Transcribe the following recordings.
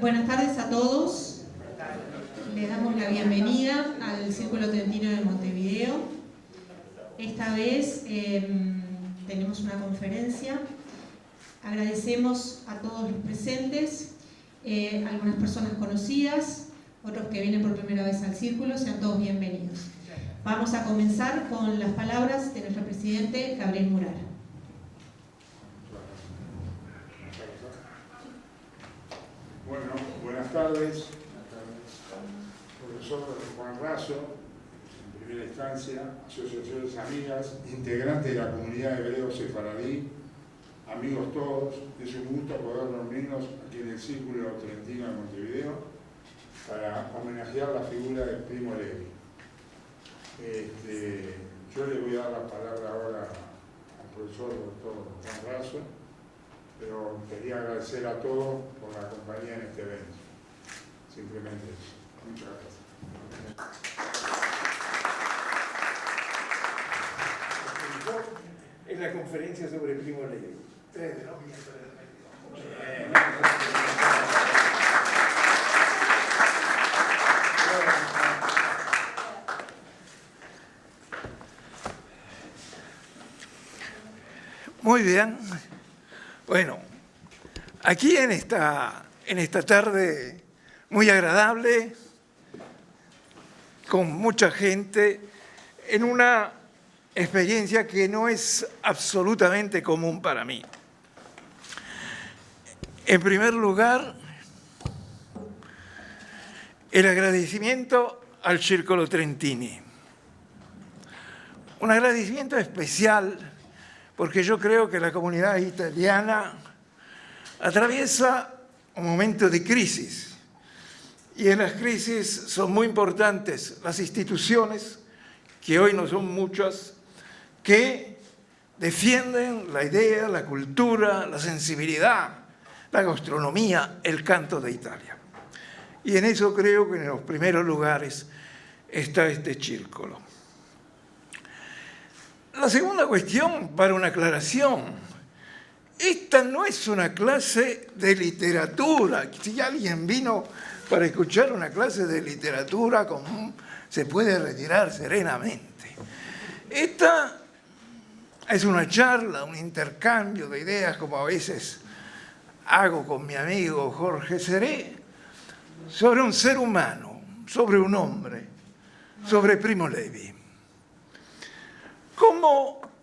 Buenas tardes a todos. Les damos la bienvenida al Círculo Trentino de Montevideo. Esta vez tenemos una conferencia. Agradecemos a todos los presentes, algunas personas conocidas, otros que vienen por primera vez al Círculo, sean todos bienvenidos. Vamos a comenzar con las palabras de nuestro presidente, Gabriel Murar. Bueno, buenas tardes. Profesor Juan Raso, en primera instancia, asociaciones amigas, integrante de la comunidad hebreo sefaradí, amigos todos, es un gusto poder reunirnos aquí en el Círculo Trentino de Montevideo para homenajear la figura de Primo Levi. Yo le voy a dar la palabra ahora al profesor doctor Juan Raso, pero quería agradecer a todos por la compañía en este evento. Simplemente eso. Muchas gracias. Es la conferencia sobre Primo Levi. 3 de noviembre del 22. Muy bien. Bueno, aquí en esta tarde muy agradable, con mucha gente, en una experiencia que no es absolutamente común para mí. En primer lugar, el agradecimiento al Círculo Trentini. Un agradecimiento especial porque yo creo que la comunidad italiana atraviesa un momento de crisis. Y en las crisis son muy importantes las instituciones, que hoy no son muchas, que defienden la idea, la cultura, la sensibilidad, la gastronomía, el canto de Italia. Y en eso creo que en los primeros lugares está este círculo. La segunda cuestión, para una aclaración. Esta no es una clase de literatura. Si alguien vino para escuchar una clase de literatura común, se puede retirar serenamente. Esta es una charla, un intercambio de ideas, como a veces hago con mi amigo Jorge Seré, sobre un ser humano, sobre un hombre, sobre Primo Levi.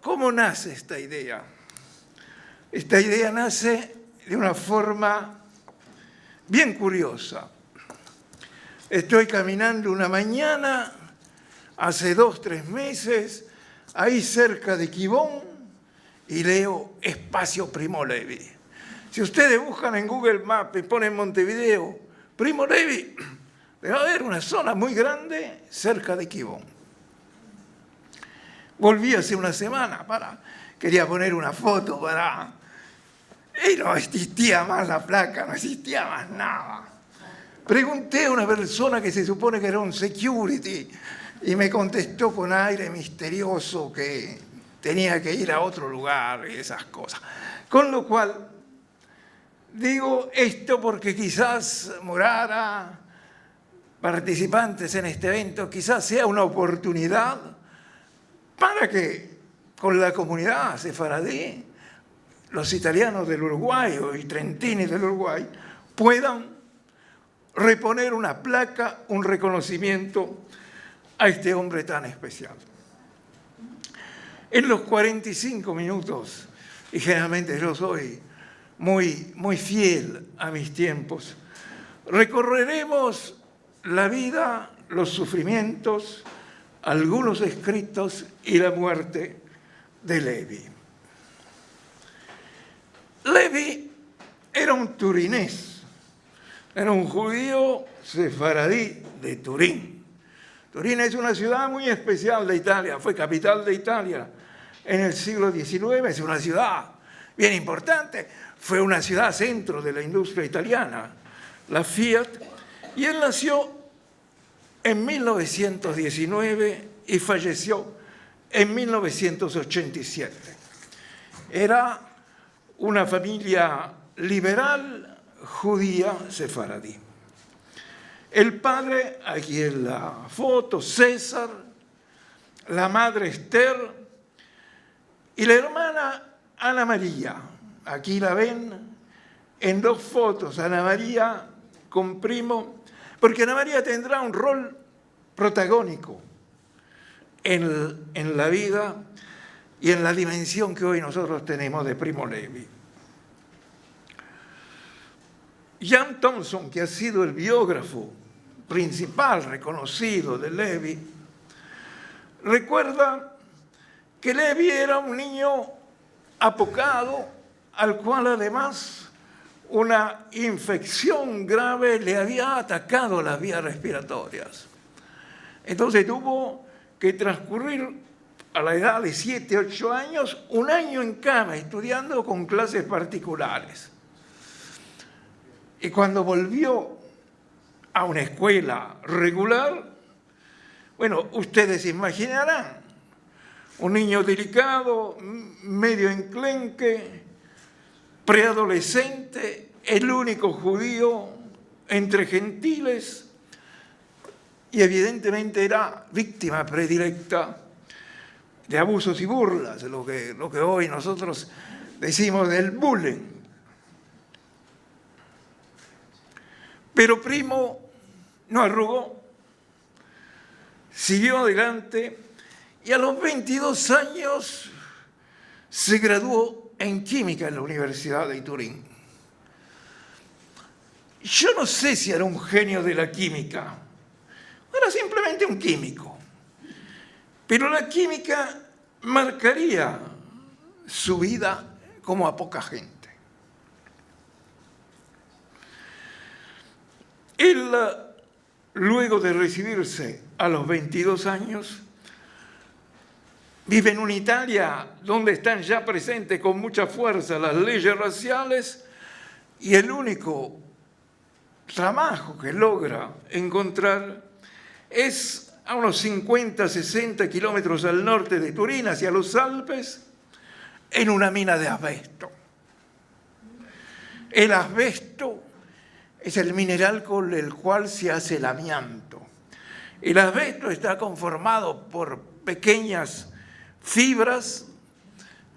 ¿Cómo nace esta idea? Esta idea nace de una forma bien curiosa. Estoy caminando una mañana, hace 2 o 3 meses, ahí cerca de Quibón, y leo Espacio Primo Levi. Si ustedes buscan en Google Maps y ponen Montevideo, Primo Levi, va a haber una zona muy grande cerca de Quibón. Volví hace una semana, quería poner una foto y no existía más la placa, no existía más nada. Pregunté a una persona que se supone que era un security y me contestó con aire misterioso que tenía que ir a otro lugar y esas cosas. Con lo cual, digo esto porque quizás Murara, participantes en este evento, quizás sea una oportunidad para que con la comunidad sefaradí, los italianos del Uruguay o i trentini del Uruguay puedan reponer una placa, un reconocimiento a este hombre tan especial. En los 45 minutos, y generalmente yo soy muy fiel a mis tiempos, recorreremos la vida, los sufrimientos, algunos escritos y la muerte de Levi. Levi era un turinés, era un judío sefaradí de Turín. Turín es una ciudad muy especial de Italia, fue capital de Italia en el siglo XIX, es una ciudad bien importante, fue una ciudad centro de la industria italiana, la Fiat, y él nació en 1919 y falleció en 1987. Era una familia liberal, judía sefaradí. El padre, aquí en la foto, César, la madre Esther y la hermana Ana María. Aquí la ven en dos fotos, Ana María con Primo, porque Ana María tendrá un rol protagónico en la vida y en la dimensión que hoy nosotros tenemos de Primo Levi. Jan Thompson, que ha sido el biógrafo principal reconocido de Levi, recuerda que Levi era un niño apocado, al cual además una infección grave le había atacado las vías respiratorias. Entonces tuvo que transcurrir a la edad de 7, 8 años, un año en cama, estudiando con clases particulares. Y cuando volvió a una escuela regular, bueno, ustedes imaginarán, un niño delicado, medio enclenque, preadolescente, el único judío entre gentiles, y evidentemente era víctima predilecta de abusos y burlas, lo que hoy nosotros decimos del bullying. Pero Primo no arrugó, siguió adelante y a los 22 años se graduó en química en la Universidad de Turín. Yo no sé si era un genio de la química, era simplemente un químico, pero la química marcaría su vida como a poca gente. Él, luego de recibirse a los 22 años, vive en una Italia donde están ya presentes con mucha fuerza las leyes raciales y el único trabajo que logra encontrar es a unos 50, 60 kilómetros al norte de Turín, hacia los Alpes, en una mina de asbesto. El asbesto es el mineral con el cual se hace el amianto. El asbesto está conformado por pequeñas fibras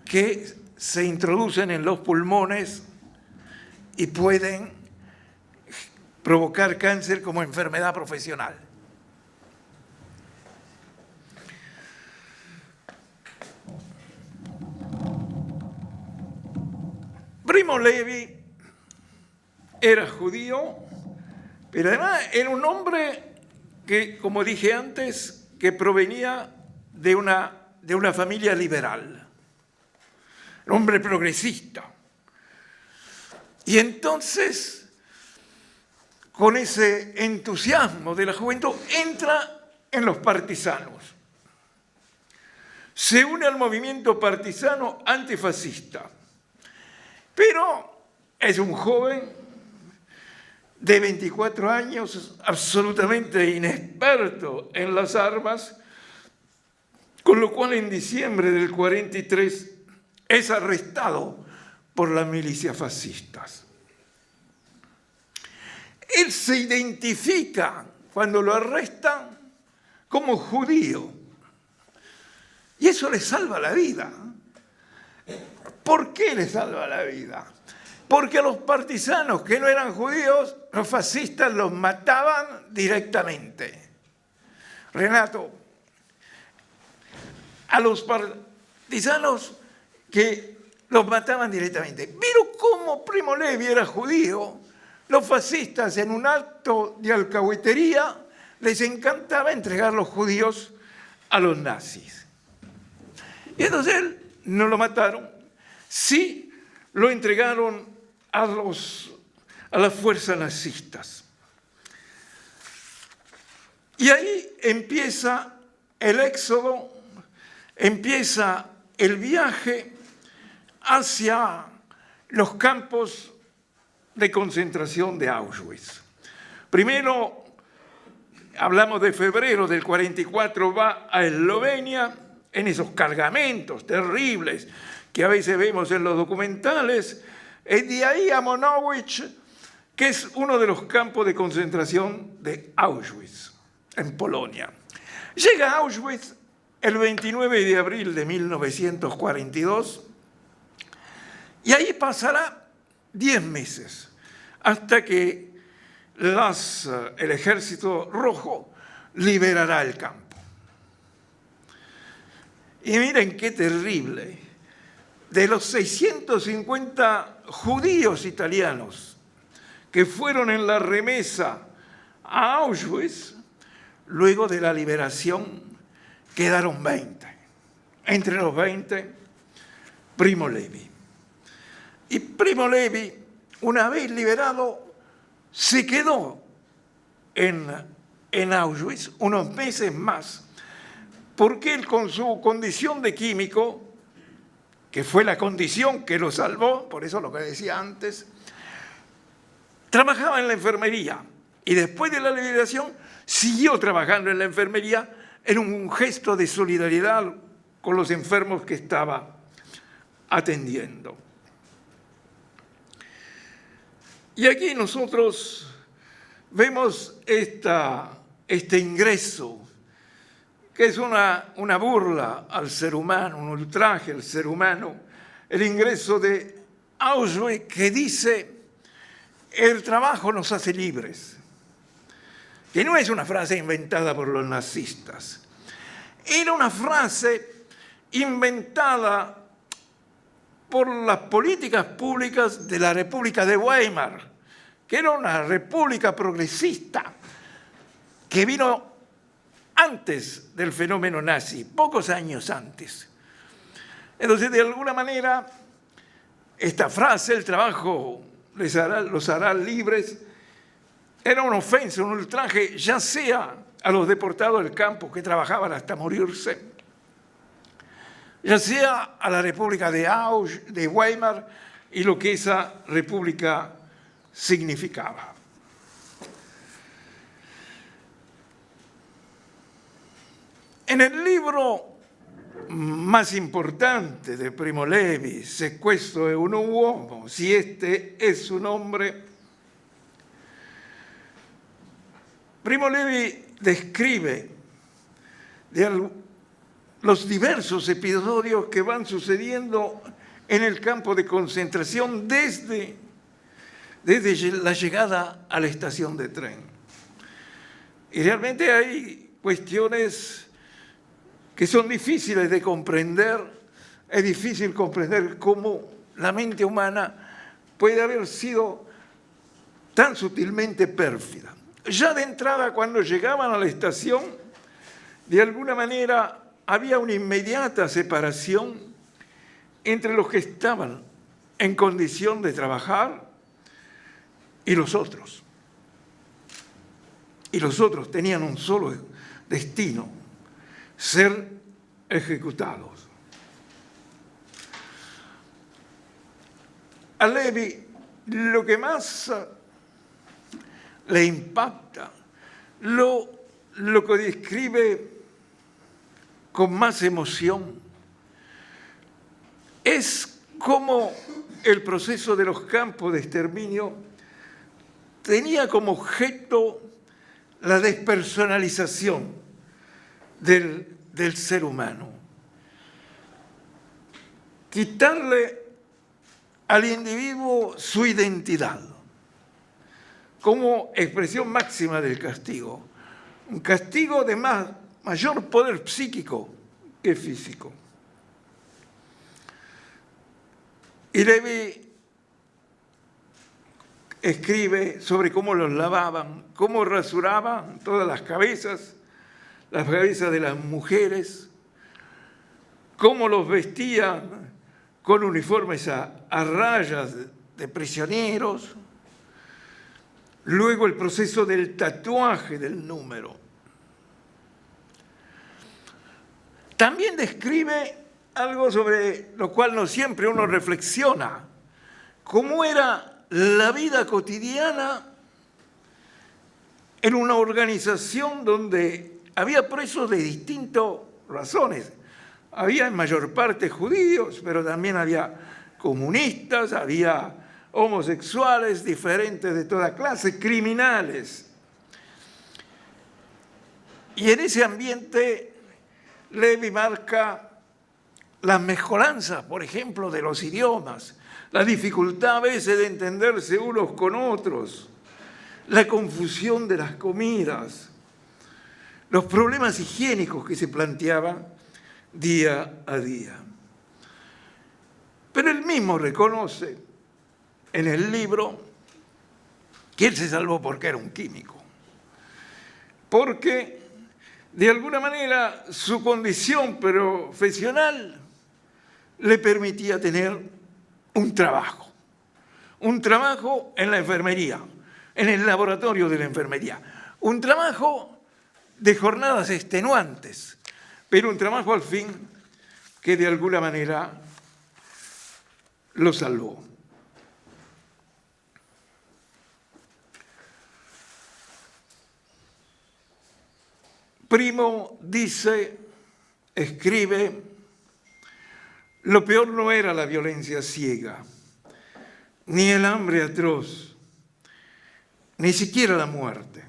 que se introducen en los pulmones y pueden provocar cáncer como enfermedad profesional. Primo Levi era judío, pero además era un hombre que, como dije antes, que provenía de una familia liberal, un hombre progresista. Y entonces, con ese entusiasmo de la juventud, entra en los partisanos. Se une al movimiento partisano antifascista, pero es un joven de 24 años, absolutamente inexperto en las armas, con lo cual en diciembre del 43 es arrestado por las milicias fascistas. Él se identifica, cuando lo arrestan, como judío. Y eso le salva la vida. ¿Por qué le salva la vida? Porque a los partisanos que no eran judíos, los fascistas los mataban directamente. Renato, a los partisanos que los mataban directamente. Pero como Primo Levi era judío, los fascistas en un acto de alcahuetería les encantaba entregar los judíos a los nazis. Y entonces él no lo mataron, sí lo entregaron a las fuerzas nazistas. Y ahí empieza el éxodo, empieza el viaje hacia los campos de concentración de Auschwitz. Primero, hablamos de febrero del 44, va a Eslovenia, en esos cargamentos terribles que a veces vemos en los documentales, y de ahí a Monowitz, que es uno de los campos de concentración de Auschwitz, en Polonia. Llega a Auschwitz el 29 de abril de 1942 y ahí pasará 10 meses hasta que el Ejército Rojo liberará el campo. Y miren qué terrible. De los 650 judíos italianos que fueron en la remesa a Auschwitz, luego de la liberación quedaron 20. Entre los 20, Primo Levi. Y Primo Levi, una vez liberado, se quedó en Auschwitz unos meses más, porque él, con su condición de químico, que fue la condición que lo salvó, por eso lo que decía antes, trabajaba en la enfermería y después de la liberación siguió trabajando en la enfermería en un gesto de solidaridad con los enfermos que estaba atendiendo. Y aquí nosotros vemos este ingreso, que es una burla al ser humano, un ultraje al ser humano, el ingreso de Auschwitz, que dice: el trabajo nos hace libres, que no es una frase inventada por los nazistas, era una frase inventada por las políticas públicas de la República de Weimar, que era una república progresista que vino antes del fenómeno nazi, pocos años antes. Entonces, de alguna manera, esta frase, el trabajo los hará libres, era una ofensa, un ultraje, ya sea a los deportados del campo que trabajaban hasta morirse, ya sea a la República de Weimar y lo que esa república significaba. En el libro más importante de Primo Levi, Se questo è un uomo, si este es su nombre, Primo Levi describe los diversos episodios que van sucediendo en el campo de concentración desde la llegada a la estación de tren. Y realmente hay cuestiones que son difíciles de comprender. Es difícil comprender cómo la mente humana puede haber sido tan sutilmente pérfida. Ya de entrada, cuando llegaban a la estación, de alguna manera había una inmediata separación entre los que estaban en condición de trabajar y los otros. Y los otros tenían un solo destino: ser ejecutados. A Levi lo que más le impacta, lo que describe con más emoción, es cómo el proceso de los campos de exterminio tenía como objeto la despersonalización del ser humano. Quitarle al individuo su identidad como expresión máxima del castigo. Un castigo de mayor poder psíquico que físico. Y Levi escribe sobre cómo los lavaban, cómo rasuraban todas las cabezas de las mujeres, cómo los vestían con uniformes a rayas de prisioneros, luego el proceso del tatuaje del número. También describe algo sobre lo cual no siempre uno reflexiona, cómo era la vida cotidiana en una organización donde había presos de distintas razones. Había en mayor parte judíos, pero también había comunistas, había homosexuales, diferentes de toda clase, criminales. Y en ese ambiente Levi marca las mejoranzas, por ejemplo, de los idiomas, la dificultad a veces de entenderse unos con otros, la confusión de las comidas, los problemas higiénicos que se planteaban día a día. Pero él mismo reconoce en el libro que él se salvó porque era un químico, porque de alguna manera su condición profesional le permitía tener un trabajo en la enfermería, en el laboratorio de la enfermería, un trabajo de jornadas extenuantes, pero un trabajo al fin que de alguna manera lo salvó. Primo dice, escribe, lo peor no era la violencia ciega, ni el hambre atroz, ni siquiera la muerte.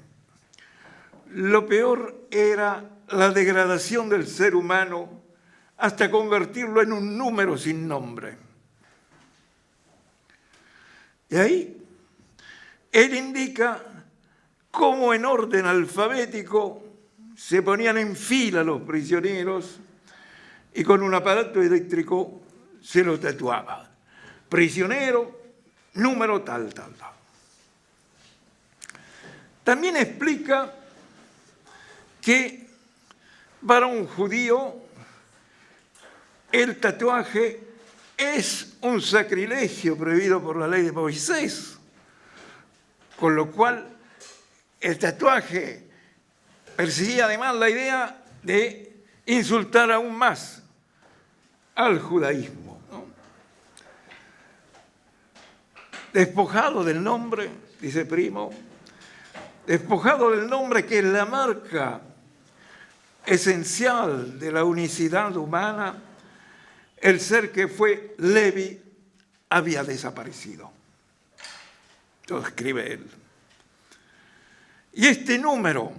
Lo peor era la degradación del ser humano hasta convertirlo en un número sin nombre. Y ahí él indica cómo en orden alfabético se ponían en fila los prisioneros y con un aparato eléctrico se lo tatuaba. Prisionero, número tal, tal, tal. También explica que para un judío el tatuaje es un sacrilegio prohibido por la ley de Moisés, con lo cual el tatuaje perseguía además la idea de insultar aún más al judaísmo, ¿no? Despojado del nombre, dice Primo, despojado del nombre que es la marca esencial de la unicidad humana, el ser que fue Levi había desaparecido. Lo escribe él. Y este número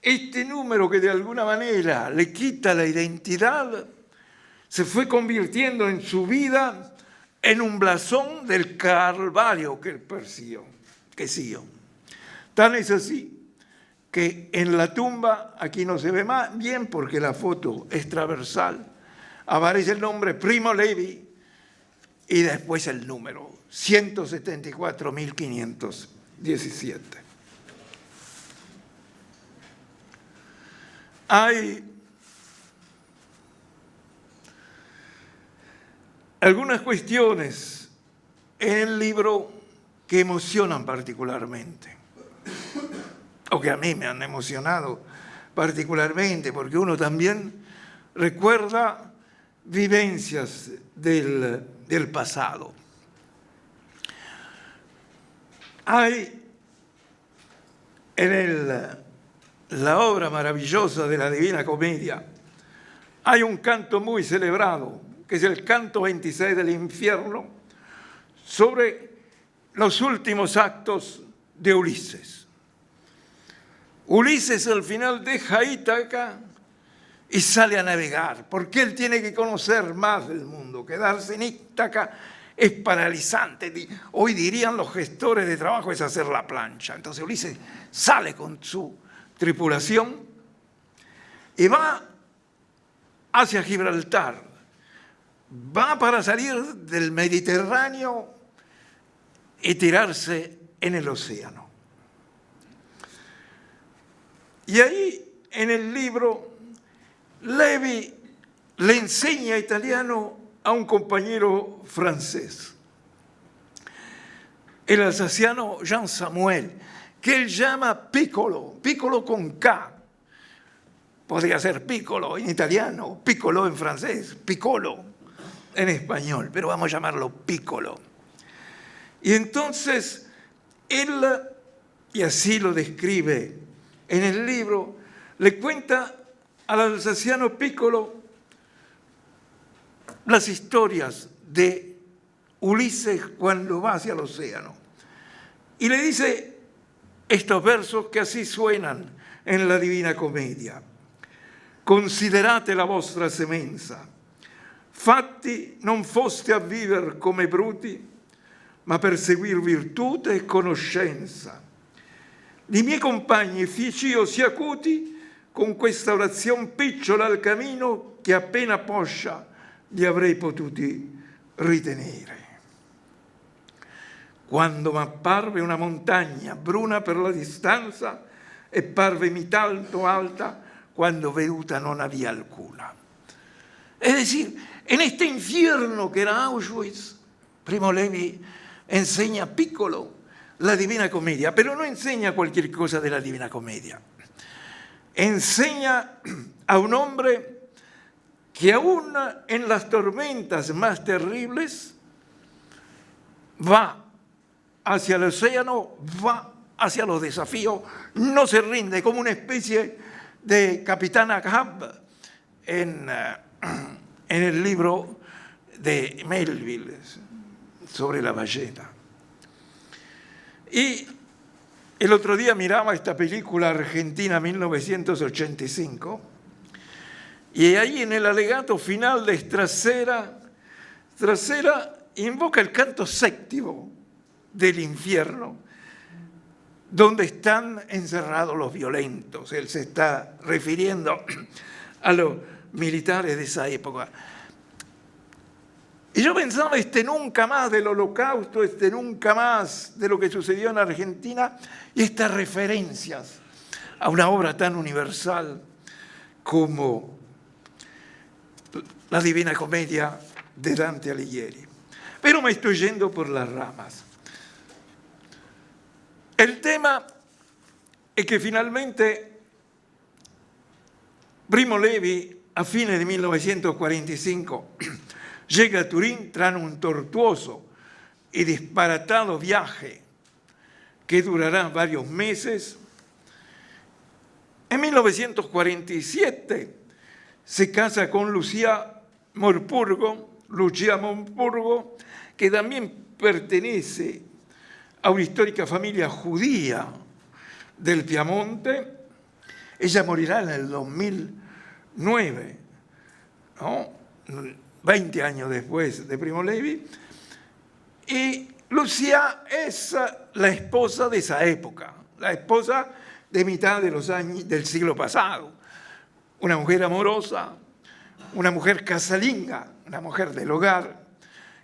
que de alguna manera le quita la identidad, se fue convirtiendo en su vida en un blasón del calvario que él persiguió, que siguió. Tan es así que en la tumba, aquí no se ve más bien porque la foto es transversal, aparece el nombre Primo Levi y después el número 174.517. Hay algunas cuestiones en el libro que emocionan particularmente, o que a mí me han emocionado particularmente, porque uno también recuerda vivencias del pasado. Hay en la obra maravillosa de la Divina Comedia, hay un canto muy celebrado, que es el canto 26 del infierno, sobre los últimos actos de Ulises. Ulises al final deja Ítaca y sale a navegar, porque él tiene que conocer más del mundo. Quedarse en Ítaca es paralizante. Hoy dirían los gestores de trabajo es hacer la plancha. Entonces Ulises sale con su tripulación y va hacia Gibraltar. Va para salir del Mediterráneo y tirarse en el océano. Y ahí, en el libro, Levi le enseña italiano a un compañero francés, el alsaciano Jean Samuel, que él llama Piccolo, Piccolo con K. Podría ser piccolo en italiano, piccolo en francés, piccolo en español, pero vamos a llamarlo Piccolo. Y entonces él, y así lo describe en el libro, le cuenta al alsaciano Piccolo las historias de Ulises cuando va hacia el océano. Y le dice estos versos que así suenan en la Divina Commedia. Considerate la vostra semenza, fatti non foste a viver come bruti, ma per seguir virtute e conoscenza. Di miei compagni feci io sia acuti con questa orazione picciola al cammino che appena poscia li avrei potuti ritenere. Quando m'apparve una montagna bruna per la distanza e parvemi tanto alta cuando veduta non había alcuna. Es decir, en este infierno que era Auschwitz, Primo Levi enseña Piccolo la Divina Commedia, pero no enseña cualquier cosa de la Divina Commedia. Enseña a un hombre que aún en las tormentas más terribles va hacia el océano, va hacia los desafíos, no se rinde, como una especie de Capitán Ahab en el libro de Melville sobre la ballena. Y el otro día miraba esta película argentina 1985 y ahí en el alegato final de Stracera invoca el canto séptimo del infierno, donde están encerrados los violentos. Él se está refiriendo a los militares de esa época. Y yo pensaba, nunca más del Holocausto, nunca más de lo que sucedió en Argentina, y estas referencias a una obra tan universal como la Divina Commedia de Dante Alighieri. Pero me estoy yendo por las ramas. El tema è che finalmente Primo Levi, a fine di 1945, llega a Turín tras un tortuoso y disparatado viaje que durará varios meses. En 1947 se casa con Lucia Morpurgo, que también pertenece a una histórica familia judía del Piamonte. Ella morirá en el 2009, ¿no? 20 años después de Primo Levi. Y Lucía es la esposa de esa época, la esposa de mitad de los años del siglo pasado. Una mujer amorosa, una mujer casalinga, una mujer del hogar,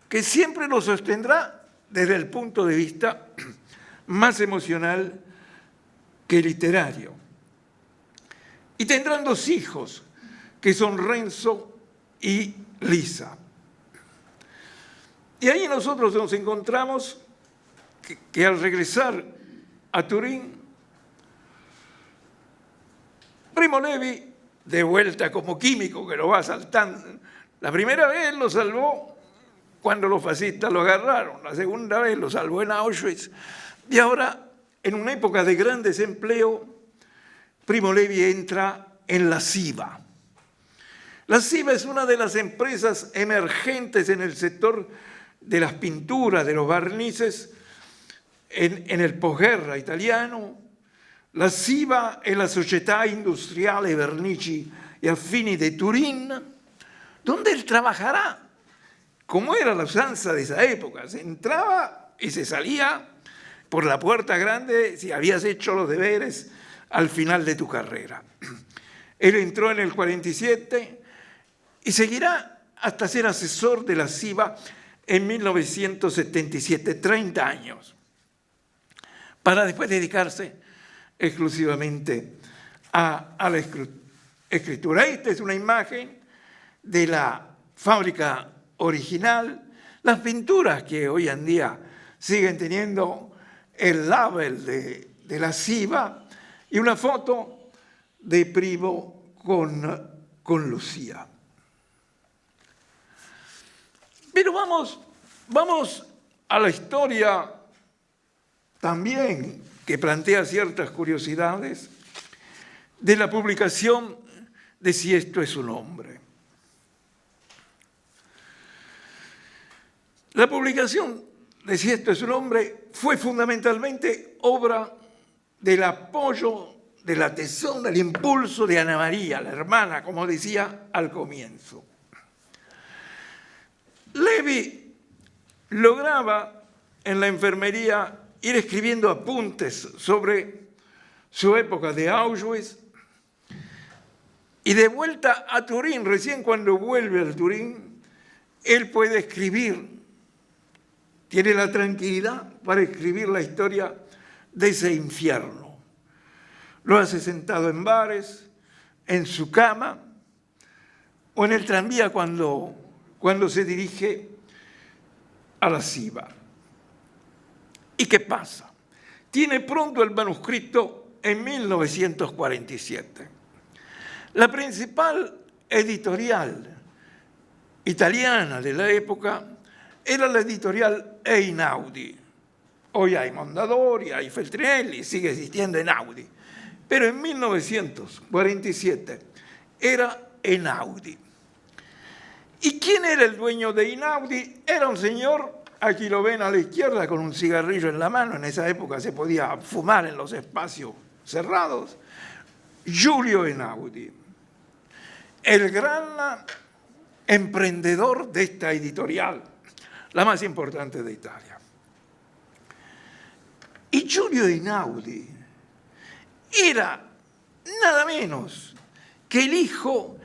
que siempre lo sostendrá desde el punto de vista más emocional que literario. Y tendrán 2 hijos, que son Renzo y Lisa. Y ahí nosotros nos encontramos que al regresar a Turín, Primo Levi, de vuelta como químico que lo va saltando, la primera vez lo salvó cuando los fascistas lo agarraron, la segunda vez lo salvó en Auschwitz, y ahora, en una época de gran desempleo, Primo Levi entra en la SIVA. La SIVA es una de las empresas emergentes en el sector de las pinturas, de los barnices, en el posguerra italiano. La SIVA è la Società Industriale Vernici e Affini de Turín, donde él trabajará. Como era la usanza de esa época, se entraba y se salía por la puerta grande si habías hecho los deberes al final de tu carrera. Él entró en el 47 y seguirá hasta ser asesor de la SIVA en 1977, 30 años, para después dedicarse exclusivamente a la escritura. Esta es una imagen de la fábrica original, las pinturas que hoy en día siguen teniendo el label de la SIVA y una foto de Primo con Lucía. Pero vamos a la historia también que plantea ciertas curiosidades de la publicación de Si esto es un hombre. La publicación, decía esto es un hombre, fue fundamentalmente obra del apoyo, de la tesón, del impulso de Ana María, la hermana, como decía al comienzo. Levi lograba en la enfermería ir escribiendo apuntes sobre su época de Auschwitz y de vuelta a Turín, recién cuando vuelve a Turín, él puede escribir, tiene la tranquilidad para escribir la historia de ese infierno. Lo hace sentado en bares, en su cama o en el tranvía cuando se dirige a la Siva. ¿Y qué pasa? Tiene pronto el manuscrito en 1947. La principal editorial italiana de la época era la editorial Einaudi. Hoy hay Mondadori, hay Feltrinelli, sigue existiendo Einaudi. Pero en 1947 era Einaudi. ¿Y quién era el dueño de Einaudi? Era un señor, aquí lo ven a la izquierda, con un cigarrillo en la mano. En esa época se podía fumar en los espacios cerrados. Giulio Einaudi, el gran emprendedor de esta editorial, la más importante de Italia. Y Giulio Einaudi era nada menos que el hijo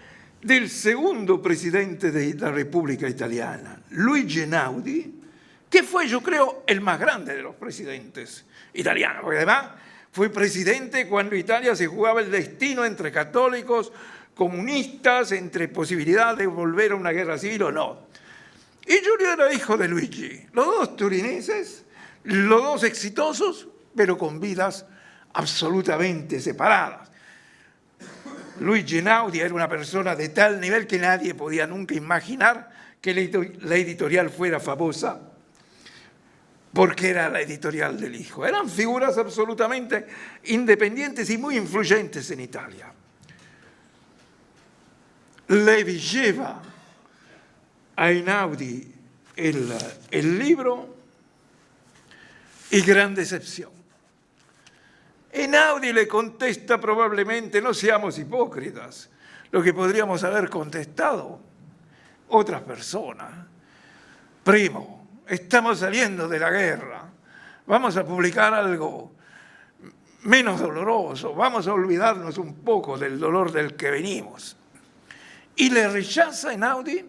del segundo presidente de la República Italiana, Luigi Einaudi, que fue, yo creo, el más grande de los presidentes italianos, porque además fue presidente cuando Italia se jugaba el destino entre católicos, comunistas, entre posibilidad de volver a una guerra civil o no. Y Giulio era hijo de Luigi, los dos turineses, los dos exitosos, pero con vidas absolutamente separadas. Luigi Einaudi era una persona de tal nivel que nadie podía nunca imaginar que la editorial fuera famosa porque era la editorial del hijo. Eran figuras absolutamente independientes y muy influyentes en Italia. Levi lleva a Einaudi el libro y gran decepción. Einaudi le contesta probablemente, no seamos hipócritas, lo que podríamos haber contestado otras personas. Primo, estamos saliendo de la guerra, vamos a publicar algo menos doloroso, vamos a olvidarnos un poco del dolor del que venimos. Y le rechaza a Einaudi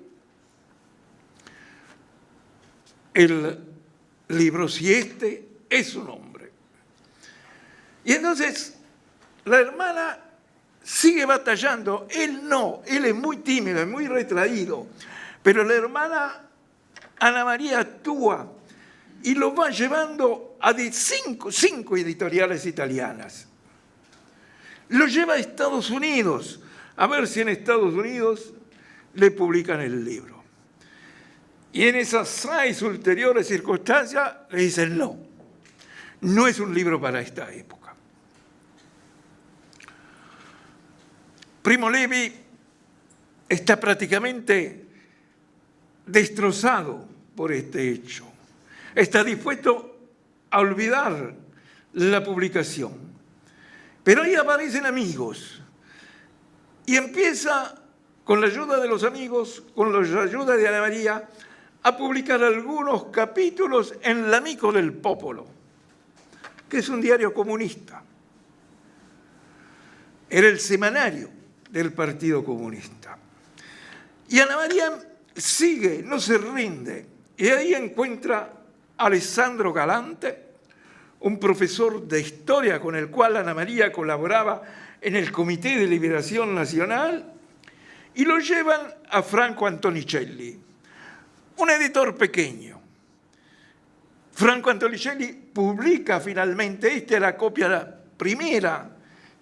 el libro, si este es su nombre. Y entonces la hermana sigue batallando, él no, él es muy tímido, es muy retraído, pero la hermana Ana María actúa y lo va llevando a cinco editoriales italianas. Lo lleva a Estados Unidos, a ver si en Estados Unidos le publican el libro. Y en esas 6 ulteriores circunstancias le dicen no, no es un libro para esta época. Primo Levi está prácticamente destrozado por este hecho. Está dispuesto a olvidar la publicación. Pero ahí aparecen amigos y empieza, con la ayuda de los amigos, con la ayuda de Ana María, a publicar algunos capítulos en L'Amico del Popolo, que es un diario comunista. Era el semanario del Partido Comunista. Y Ana María sigue, no se rinde, y ahí encuentra a Alessandro Galante, un profesor de historia con el cual Ana María colaboraba en el Comité de Liberación Nacional, y lo llevan a Franco Antonicelli, un editor pequeño. Franco Antonicelli publica finalmente, esta es la copia primera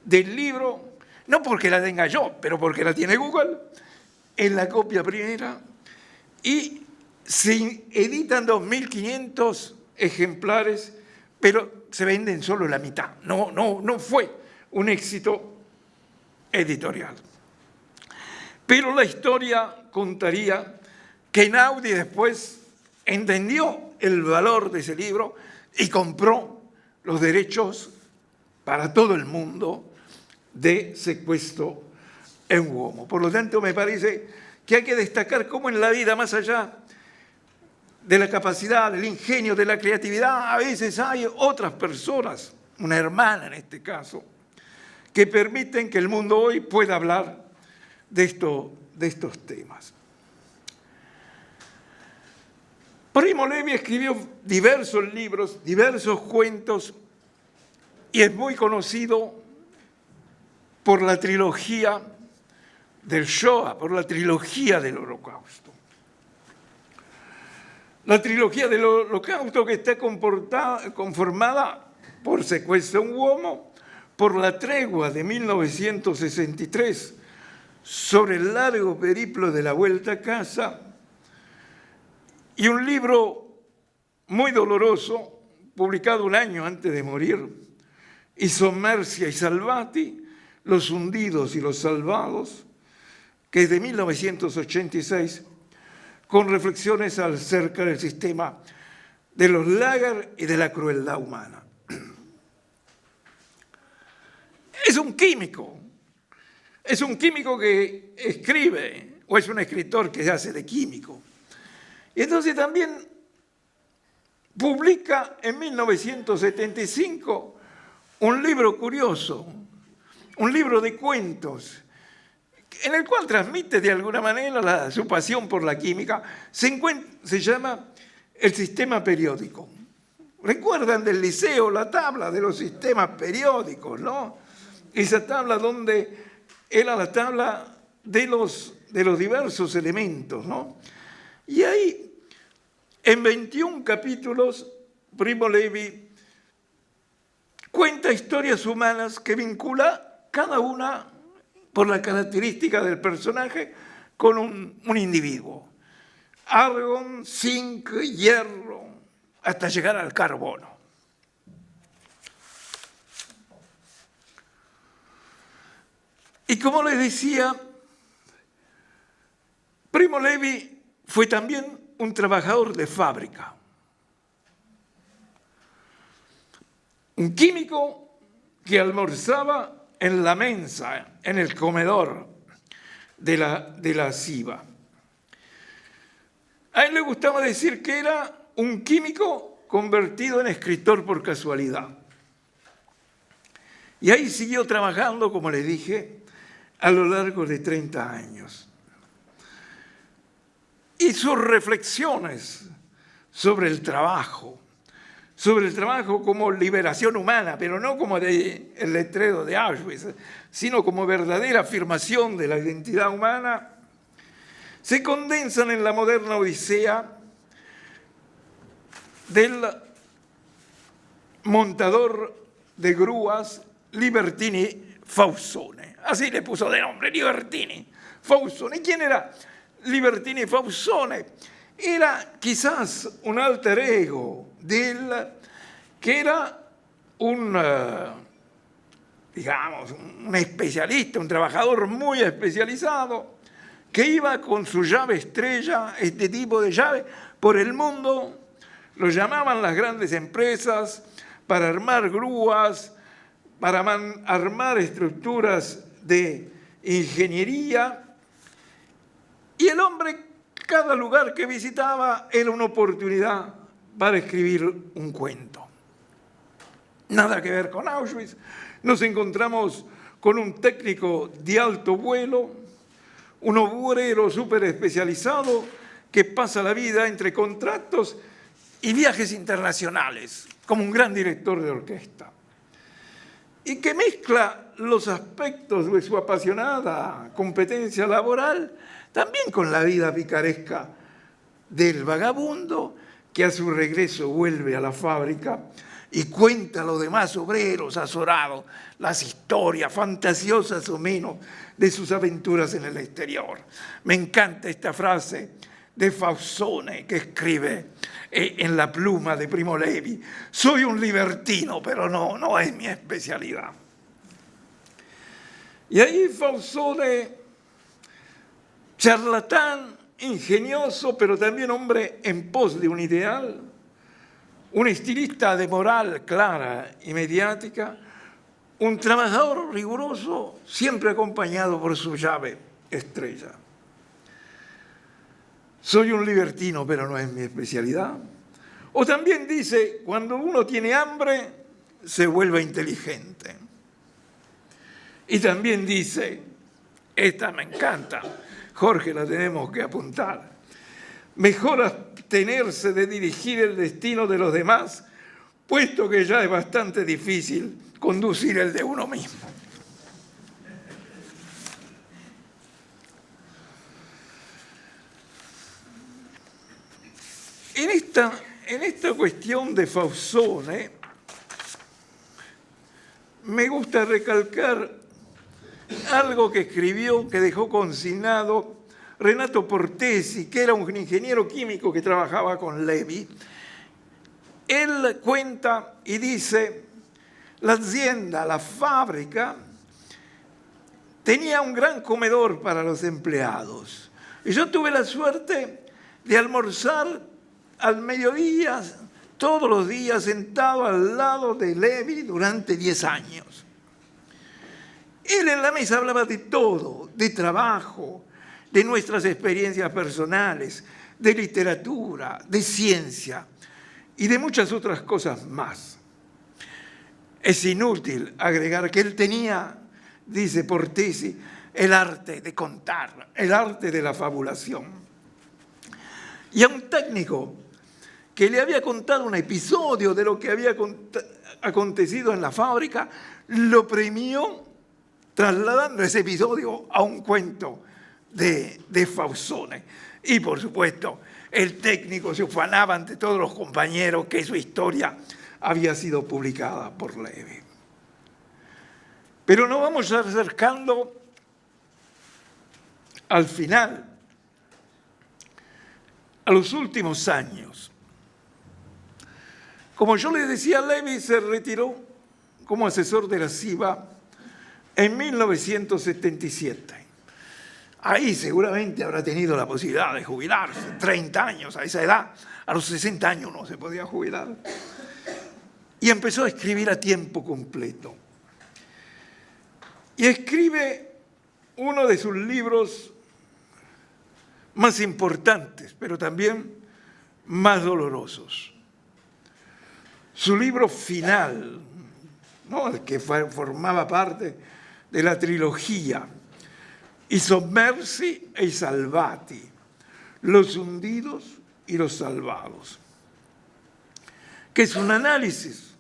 del libro, no porque la tenga yo, pero porque la tiene Google, es la copia primera, y se editan 2.500 ejemplares, pero se venden solo la mitad. No fue un éxito editorial. Pero la historia contaría que Einaudi después entendió el valor de ese libro y compró los derechos para todo el mundo de Secuestro en Uomo. Por lo tanto, me parece que hay que destacar cómo en la vida, más allá de la capacidad, del ingenio, de la creatividad, a veces hay otras personas, una hermana en este caso, que permiten que el mundo hoy pueda hablar de estos temas. Primo Levi escribió diversos libros, diversos cuentos, y es muy conocido por la trilogía del Shoah, por la trilogía del Holocausto. La trilogía del Holocausto que está conformada por Secuestro en Uomo, por la tregua de 1963, sobre el largo periplo de la vuelta a casa, y un libro muy doloroso, publicado un año antes de morir, I sommersi e i salvati, Los hundidos y los salvados, que es de 1986, con reflexiones acerca del sistema de los lager y de la crueldad humana. Es un químico que escribe, o es un escritor que se hace de químico. Y entonces también publica en 1975 un libro curioso, un libro de cuentos, en el cual transmite de alguna manera su pasión por la química. Se llama El sistema periódico. ¿Recuerdan del liceo la tabla de los sistemas periódicos, no? Esa tabla donde era la tabla de los diversos elementos, ¿no? Y ahí, en 21 capítulos, Primo Levi cuenta historias humanas que vincula cada una por la característica del personaje con un individuo. Argón, zinc, hierro, hasta llegar al carbono. Y como les decía, Primo Levi fue también un trabajador de fábrica. Un químico que almorzaba en la mensa, en el comedor de la CIBA. A él le gustaba decir que era un químico convertido en escritor por casualidad. Y ahí siguió trabajando, como les dije, a lo largo de 30 años. Y sus reflexiones sobre el trabajo como liberación humana, pero no como el letrero de Auschwitz, sino como verdadera afirmación de la identidad humana, se condensan en la moderna odisea del montador de grúas Libertini Faussone. Así le puso de nombre, Libertini Faussone. ¿Quién era Libertini Faussone? Era quizás un alter ego de él, que era un especialista, un trabajador muy especializado, que iba con su llave estrella, este tipo de llave, por el mundo. Lo llamaban las grandes empresas para armar grúas, para armar estructuras de ingeniería. Y el hombre, cada lugar que visitaba era una oportunidad para escribir un cuento. Nada que ver con Auschwitz. Nos encontramos con un técnico de alto vuelo, un obrero súper especializado que pasa la vida entre contratos y viajes internacionales, como un gran director de orquesta, y que mezcla los aspectos de su apasionada competencia laboral también con la vida picaresca del vagabundo, que a su regreso vuelve a la fábrica y cuenta a los demás obreros azorados las historias fantasiosas o menos de sus aventuras en el exterior. Me encanta esta frase de Faussone que escribe en la pluma de Primo Levi: soy un libertino, pero no es mi especialidad. Y ahí Faussone, charlatán ingenioso, pero también hombre en pos de un ideal, un estilista de moral clara y mediática, un trabajador riguroso, siempre acompañado por su llave estrella. Soy un libertino, pero no es mi especialidad. O también dice, cuando uno tiene hambre, se vuelve inteligente. Y también dice, esta me encanta, Jorge, la tenemos que apuntar, mejor abstenerse de dirigir el destino de los demás, puesto que ya es bastante difícil conducir el de uno mismo. En esta cuestión de Faussone, me gusta recalcar algo que escribió, que dejó consignado Renato Portesi, que era un ingeniero químico que trabajaba con Levi. Él cuenta y dice, la azienda, la fábrica, tenía un gran comedor para los empleados. Y yo tuve la suerte de almorzar al mediodía, todos los días, sentado al lado de Levi durante 10 años. Él en la mesa hablaba de todo, de trabajo, de nuestras experiencias personales, de literatura, de ciencia y de muchas otras cosas más. Es inútil agregar que él tenía, dice Portesi, el arte de contar, el arte de la fabulación. Y a un técnico que le había contado un episodio de lo que había acontecido en la fábrica, lo premió trasladando ese episodio a un cuento de Faussone. Y por supuesto, el técnico se ufanaba ante todos los compañeros que su historia había sido publicada por Levi. Pero nos vamos acercando al final, a los últimos años. Como yo les decía, Levi se retiró como asesor de la CIBA en 1977. Ahí seguramente habrá tenido la posibilidad de jubilarse, 30 años a esa edad. A los 60 años no se podía jubilar. Y empezó a escribir a tiempo completo. Y escribe uno de sus libros más importantes, pero también más dolorosos. Su libro final, ¿no?, el que formaba parte de la trilogía, I sommersi e i salvati, los hundidos y los salvados, que es un análisis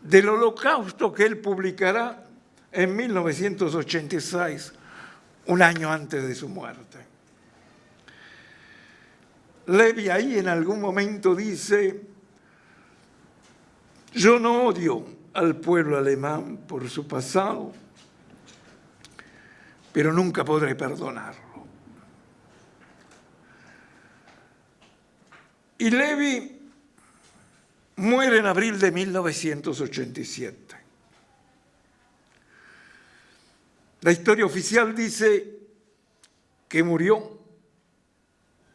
del Holocausto que él publicará en 1986, un año antes de su muerte. Levi ahí en algún momento dice, yo no odio al pueblo alemán por su pasado, pero nunca podré perdonarlo. Y Levi muere en abril de 1987. La historia oficial dice que murió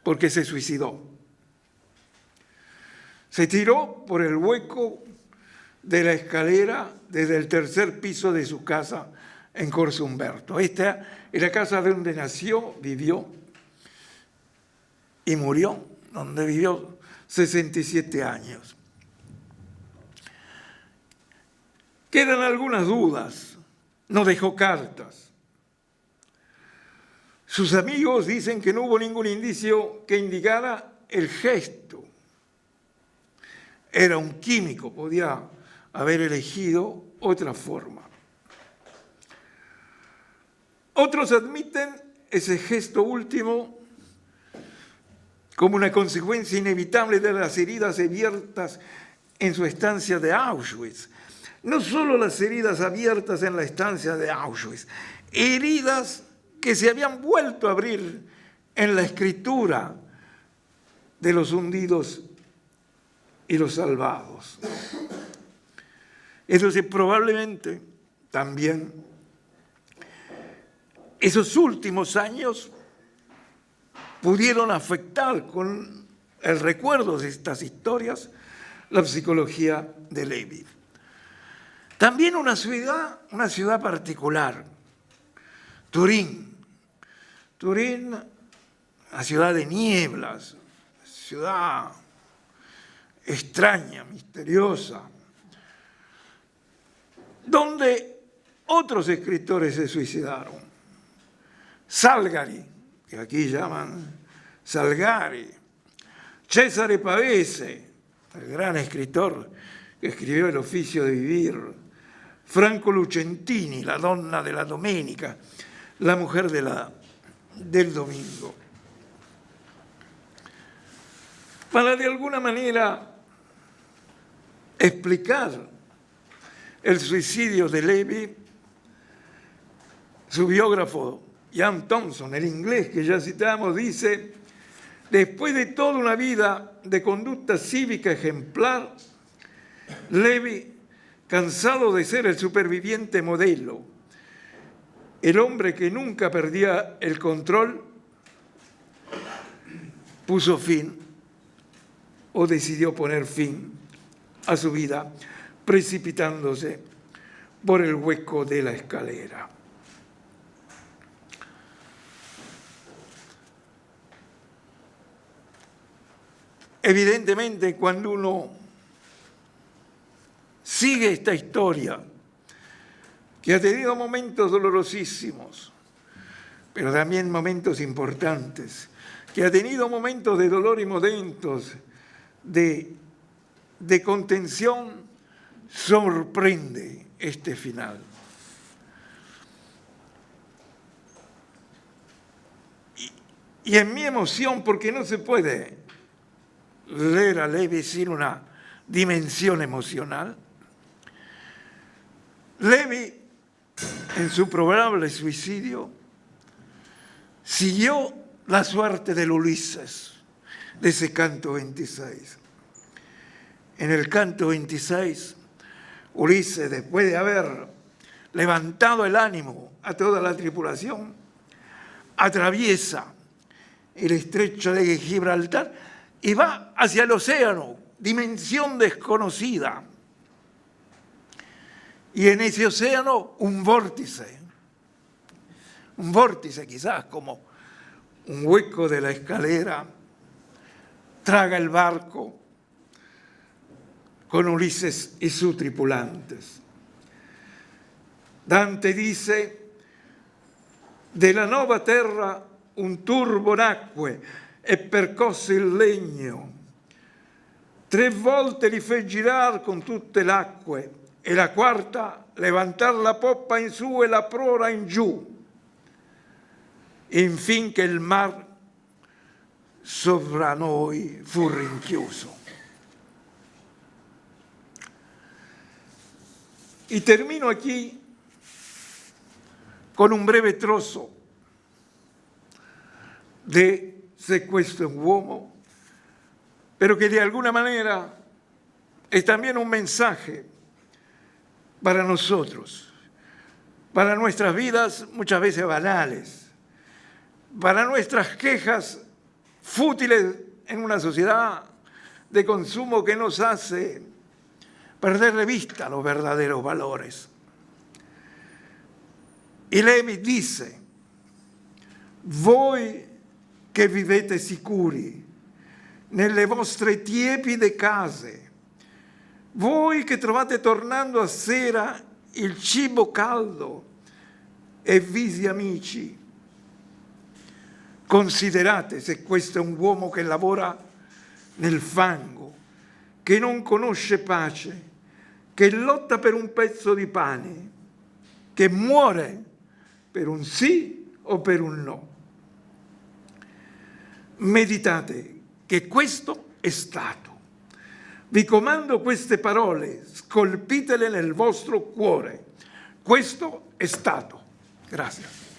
porque se suicidó. Se tiró por el hueco de la escalera desde el tercer piso de su casa en Corso Umberto. Esta es la casa donde nació, vivió y murió, donde vivió 67 años. Quedan algunas dudas, no dejó cartas. Sus amigos dicen que no hubo ningún indicio que indicara el gesto. Era un químico, podía haber elegido otra forma. Otros admiten ese gesto último como una consecuencia inevitable de las heridas abiertas en su estancia de Auschwitz. No solo las heridas abiertas en la estancia de Auschwitz, heridas que se habían vuelto a abrir en la escritura de los hundidos y los salvados. Entonces, probablemente también esos últimos años pudieron afectar con el recuerdo de estas historias la psicología de Levi. También una ciudad particular, Turín. Turín, la ciudad de nieblas, ciudad extraña, misteriosa, donde otros escritores se suicidaron. Salgari, que aquí llaman Salgari, Cesare Pavese, el gran escritor que escribió El oficio de vivir, Franco Lucentini, la donna della domenica, la mujer del domingo. Para de alguna manera explicar el suicidio de Levi, su biógrafo Ian Thompson, el inglés que ya citamos, dice: después de toda una vida de conducta cívica ejemplar, Levi, cansado de ser el superviviente modelo, el hombre que nunca perdía el control, puso fin o decidió poner fin a su vida precipitándose por el hueco de la escalera. Evidentemente, cuando uno sigue esta historia, que ha tenido momentos dolorosísimos, pero también momentos importantes, que ha tenido momentos de dolor y momentos de contención, sorprende este final. Y en mi emoción, porque no se puede leer a Levi sin una dimensión emocional, Levi, en su probable suicidio, siguió la suerte del Ulises, de ese canto 26. En el canto 26, Ulises, después de haber levantado el ánimo a toda la tripulación, atraviesa el estrecho de Gibraltar y va hacia el océano, dimensión desconocida. Y en ese océano un vórtice quizás como un hueco de la escalera, traga el barco con Ulises y sus tripulantes. Dante dice: de la nuova terra un turbo nacque e percosse il legno. 3 volte li fe girar con tutte l'acque e la quarta levantar la poppa in su e la prora in giù. Infin che il mar sopra noi fu rinchiuso. Y termino aquí con un breve trozo de Se questo è un uomo, pero que de alguna manera es también un mensaje para nosotros, para nuestras vidas muchas veces banales, para nuestras quejas fútiles en una sociedad de consumo que nos hace perder de vista los verdaderos valores. Y Levi dice: voi che vivete sicuri nelle vostre tiepide case, voi che trovate tornando a sera il cibo caldo e visi amici, considerate se questo è un uomo che lavora nel fango, che non conosce pace, che lotta per un pezzo di pane, che muore per un sì o per un no. Meditate che questo è stato. Vi comando queste parole, scolpitele nel vostro cuore. Questo è stato. Grazie.